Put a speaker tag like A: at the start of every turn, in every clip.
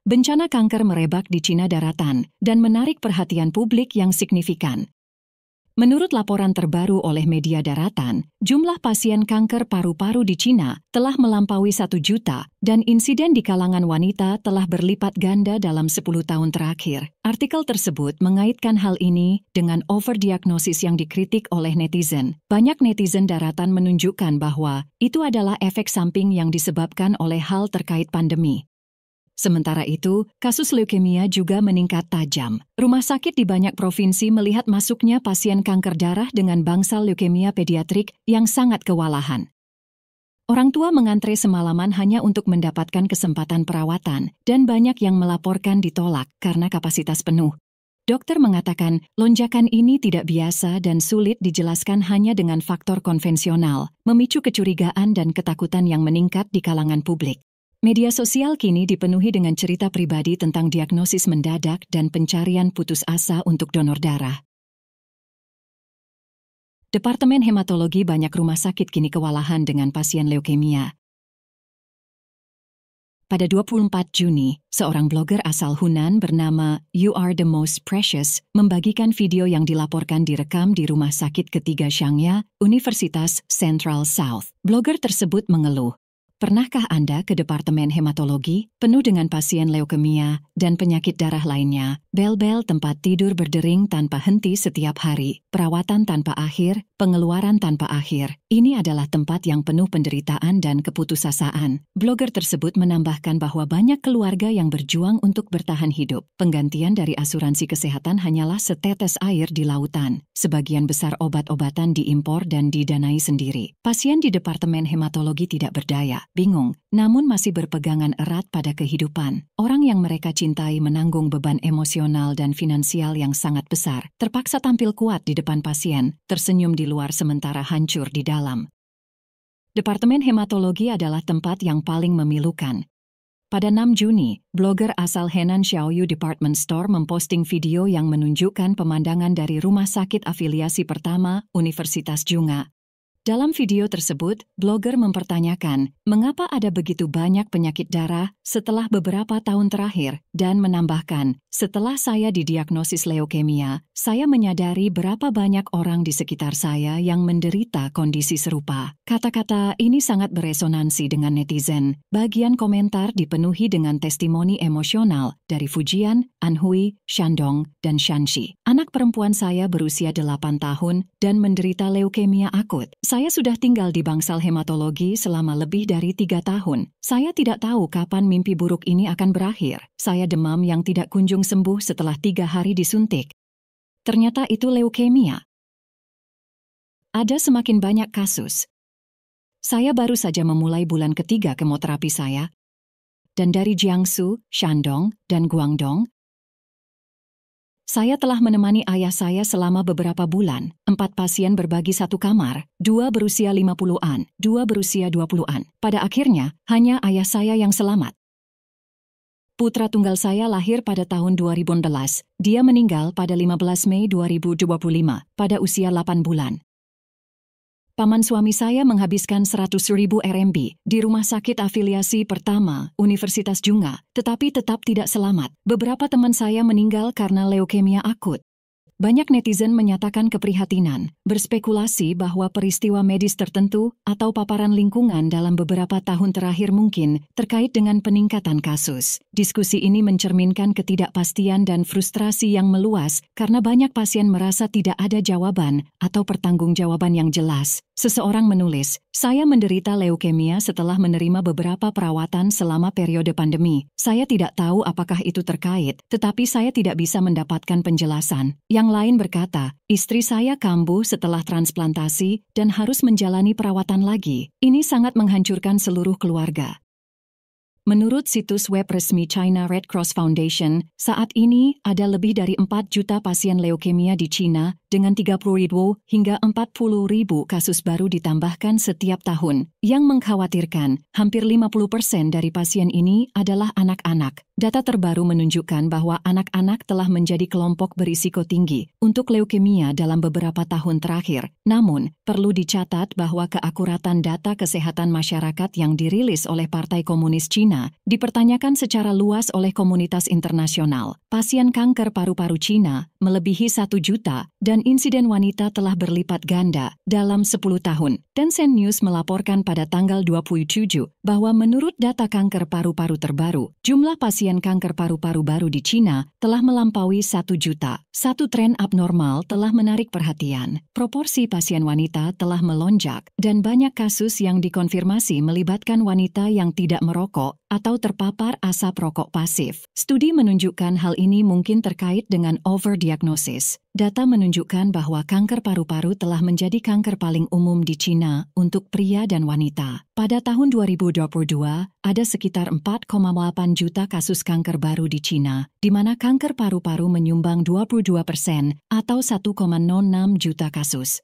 A: Bencana kanker merebak di Cina daratan dan menarik perhatian publik yang signifikan. Menurut laporan terbaru oleh media daratan, jumlah pasien kanker paru-paru di Cina telah melampaui 1 juta dan insiden di kalangan wanita telah berlipat ganda dalam 10 tahun terakhir. Artikel tersebut mengaitkan hal ini dengan overdiagnosis yang dikritik oleh netizen. Banyak netizen daratan menunjukkan bahwa itu adalah efek samping yang disebabkan oleh hal terkait pandemi. Sementara itu, kasus leukemia juga meningkat tajam. Rumah sakit di banyak provinsi melihat masuknya pasien kanker darah dengan bangsal leukemia pediatrik yang sangat kewalahan. Orang tua mengantre semalaman hanya untuk mendapatkan kesempatan perawatan, dan banyak yang melaporkan ditolak karena kapasitas penuh. Dokter mengatakan lonjakan ini tidak biasa dan sulit dijelaskan hanya dengan faktor konvensional, memicu kecurigaan dan ketakutan yang meningkat di kalangan publik. Media sosial kini dipenuhi dengan cerita pribadi tentang diagnosis mendadak dan pencarian putus asa untuk donor darah. Departemen Hematologi banyak rumah sakit kini kewalahan dengan pasien leukemia. Pada 24 Juni, seorang blogger asal Hunan bernama You Are the Most Precious membagikan video yang dilaporkan direkam di Rumah Sakit Ketiga Shangya, Universitas Central South. Blogger tersebut mengeluh, "Pernahkah Anda ke Departemen Hematologi, penuh dengan pasien leukemia dan penyakit darah lainnya, bel-bel tempat tidur berdering tanpa henti setiap hari, perawatan tanpa akhir, pengeluaran tanpa akhir. Ini adalah tempat yang penuh penderitaan dan keputusasaan." Blogger tersebut menambahkan bahwa banyak keluarga yang berjuang untuk bertahan hidup. Penggantian dari asuransi kesehatan hanyalah setetes air di lautan. Sebagian besar obat-obatan diimpor dan didanai sendiri. Pasien di Departemen Hematologi tidak berdaya, bingung, namun masih berpegangan erat pada kehidupan. Orang yang mereka cintai menanggung beban emosional dan finansial yang sangat besar, terpaksa tampil kuat di depan pasien, tersenyum di luar sementara hancur di dalam. Departemen Hematologi adalah tempat yang paling memilukan. Pada 6 Juni, blogger asal Henan Xiaoyu Department Store memposting video yang menunjukkan pemandangan dari rumah sakit afiliasi pertama, Universitas Tsinghua. Dalam video tersebut, blogger mempertanyakan mengapa ada begitu banyak penyakit darah setelah beberapa tahun terakhir dan menambahkan, "Setelah saya didiagnosis leukemia, saya menyadari berapa banyak orang di sekitar saya yang menderita kondisi serupa." Kata-kata ini sangat beresonansi dengan netizen. Bagian komentar dipenuhi dengan testimoni emosional dari Fujian, Anhui, Shandong, dan Shanxi. "Anak perempuan saya berusia 8 tahun dan menderita leukemia akut. Saya sudah tinggal di bangsal hematologi selama lebih dari 3 tahun. Saya tidak tahu kapan mimpi buruk ini akan berakhir. Saya demam yang tidak kunjung sembuh setelah 3 hari disuntik. Ternyata itu leukemia. Ada semakin banyak kasus. Saya baru saja memulai bulan ketiga kemoterapi saya. Dan dari Jiangsu, Shandong, dan Guangdong, saya telah menemani ayah saya selama beberapa bulan. 4 pasien berbagi 1 kamar, 2 berusia 50-an, 2 berusia 20-an. Pada akhirnya, hanya ayah saya yang selamat. Putra tunggal saya lahir pada tahun 2011. Dia meninggal pada 15 Mei 2025, pada usia 8 bulan. Paman suami saya menghabiskan 100.000 RMB di rumah sakit afiliasi pertama, Universitas Tsinghua, tetapi tetap tidak selamat. Beberapa teman saya meninggal karena leukemia akut. Banyak netizen menyatakan keprihatinan, berspekulasi bahwa peristiwa medis tertentu atau paparan lingkungan dalam beberapa tahun terakhir mungkin terkait dengan peningkatan kasus. Diskusi ini mencerminkan ketidakpastian dan frustrasi yang meluas karena banyak pasien merasa tidak ada jawaban atau pertanggungjawaban yang jelas. Seseorang menulis, "Saya menderita leukemia setelah menerima beberapa perawatan selama periode pandemi. Saya tidak tahu apakah itu terkait, tetapi saya tidak bisa mendapatkan penjelasan." Yang lain berkata, "Istri saya kambuh setelah transplantasi dan harus menjalani perawatan lagi. Ini sangat menghancurkan seluruh keluarga." Menurut situs web resmi China Red Cross Foundation, saat ini ada lebih dari 4 juta pasien leukemia di China dengan 30.000 hingga 40.000 kasus baru ditambahkan setiap tahun. Yang mengkhawatirkan, hampir 50% dari pasien ini adalah anak-anak. Data terbaru menunjukkan bahwa anak-anak telah menjadi kelompok berisiko tinggi untuk leukemia dalam beberapa tahun terakhir. Namun, perlu dicatat bahwa keakuratan data kesehatan masyarakat yang dirilis oleh Partai Komunis Cina dipertanyakan secara luas oleh komunitas internasional. Pasien kanker paru-paru Cina melebihi 1 juta dan insiden wanita telah berlipat ganda dalam 10 tahun. Tencent News melaporkan pada tanggal 27 bahwa menurut data kanker paru-paru terbaru, jumlah pasien kanker paru-paru baru di Cina telah melampaui 1 juta. Satu tren abnormal telah menarik perhatian. Proporsi pasien wanita telah melonjak dan banyak kasus yang dikonfirmasi melibatkan wanita yang tidak merokok atau terpapar asap rokok pasif. Studi menunjukkan hal ini mungkin terkait dengan overdiagnosis. Data menunjukkan bahwa kanker paru-paru telah menjadi kanker paling umum di Cina untuk pria dan wanita. Pada tahun 2022, ada sekitar 4,8 juta kasus kanker baru di Cina, di mana kanker paru-paru menyumbang 22% atau 1,06 juta kasus.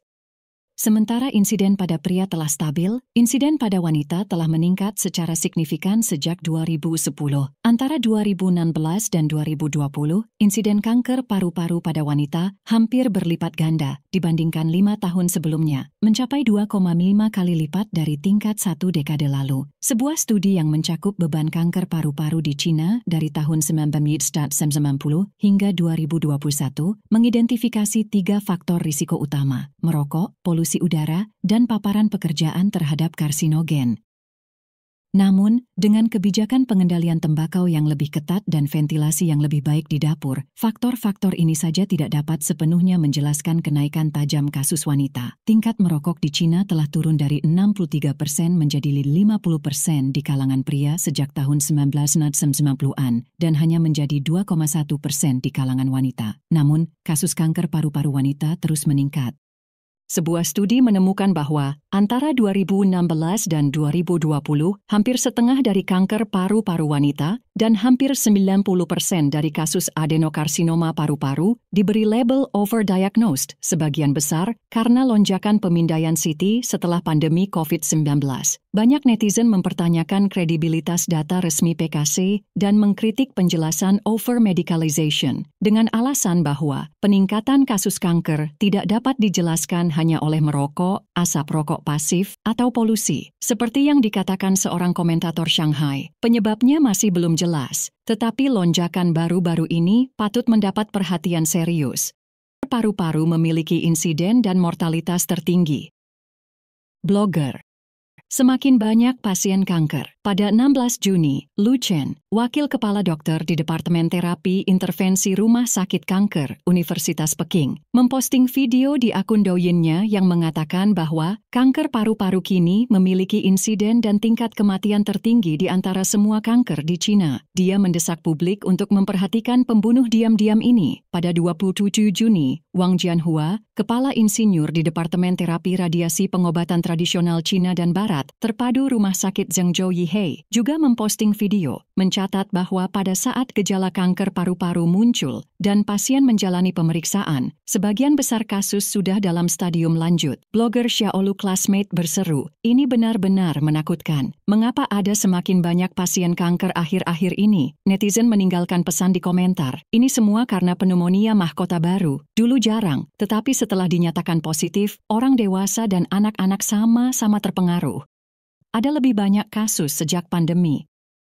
A: Sementara insiden pada pria telah stabil, insiden pada wanita telah meningkat secara signifikan sejak 2010. Antara 2016 dan 2020, insiden kanker paru-paru pada wanita hampir berlipat ganda dibandingkan 5 tahun sebelumnya, mencapai 2,5 kali lipat dari tingkat 1 dekade lalu. Sebuah studi yang mencakup beban kanker paru-paru di Cina dari tahun 1990 hingga 2021 mengidentifikasi 3 faktor risiko utama: merokok, polusi udara, dan paparan pekerjaan terhadap karsinogen. Namun, dengan kebijakan pengendalian tembakau yang lebih ketat dan ventilasi yang lebih baik di dapur, faktor-faktor ini saja tidak dapat sepenuhnya menjelaskan kenaikan tajam kasus wanita. Tingkat merokok di Cina telah turun dari 63% menjadi 50% di kalangan pria sejak tahun 1990-an dan hanya menjadi 2,1% di kalangan wanita. Namun, kasus kanker paru-paru wanita terus meningkat. Sebuah studi menemukan bahwa antara 2016 dan 2020, hampir setengah dari kanker paru-paru wanita dan hampir 90% dari kasus adenokarsinoma paru-paru diberi label overdiagnosed, sebagian besar karena lonjakan pemindaian CT setelah pandemi COVID-19. Banyak netizen mempertanyakan kredibilitas data resmi PKC dan mengkritik penjelasan over-medicalization dengan alasan bahwa peningkatan kasus kanker tidak dapat dijelaskan hanya oleh merokok, asap rokok pasif, atau polusi. Seperti yang dikatakan seorang komentator Shanghai, penyebabnya masih belum jelas, tetapi lonjakan baru-baru ini patut mendapat perhatian serius. Paru-paru memiliki insiden dan mortalitas tertinggi. Blogger. Semakin banyak pasien kanker. Pada 16 Juni, Lu Chen, wakil kepala dokter di Departemen Terapi Intervensi Rumah Sakit Kanker, Universitas Peking, memposting video di akun Douyin-nya yang mengatakan bahwa kanker paru-paru kini memiliki insiden dan tingkat kematian tertinggi di antara semua kanker di Cina. Dia mendesak publik untuk memperhatikan pembunuh diam-diam ini. Pada 27 Juni, Wang Jianhua, kepala insinyur di Departemen Terapi Radiasi Pengobatan Tradisional Cina dan Barat, terpadu Rumah Sakit Zhengzhou Yihai, juga memposting video, mencatat bahwa pada saat gejala kanker paru-paru muncul dan pasien menjalani pemeriksaan, sebagian besar kasus sudah dalam stadium lanjut. Blogger Xiaolu Classmate berseru, "Ini benar-benar menakutkan. Mengapa ada semakin banyak pasien kanker akhir-akhir ini?" Netizen meninggalkan pesan di komentar, "Ini semua karena pneumonia mahkota baru. Dulu jarang, tetapi setelah dinyatakan positif, orang dewasa dan anak-anak sama-sama terpengaruh. Ada lebih banyak kasus sejak pandemi.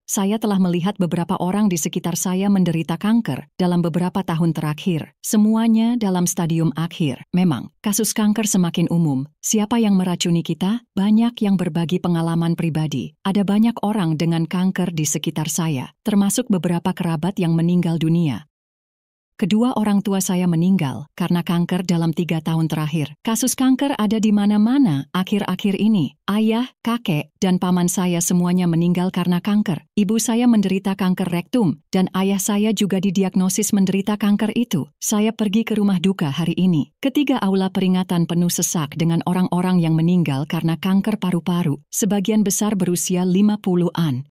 A: Saya telah melihat beberapa orang di sekitar saya menderita kanker dalam beberapa tahun terakhir. Semuanya dalam stadium akhir. Memang, kasus kanker semakin umum. Siapa yang meracuni kita? Banyak yang berbagi pengalaman pribadi. Ada banyak orang dengan kanker di sekitar saya, termasuk beberapa kerabat yang meninggal dunia. Kedua orang tua saya meninggal karena kanker dalam 3 tahun terakhir. Kasus kanker ada di mana-mana akhir-akhir ini. Ayah, kakek, dan paman saya semuanya meninggal karena kanker. Ibu saya menderita kanker rektum, dan ayah saya juga didiagnosis menderita kanker itu. Saya pergi ke rumah duka hari ini. Ketiga aula peringatan penuh sesak dengan orang-orang yang meninggal karena kanker paru-paru, sebagian besar berusia 50-an.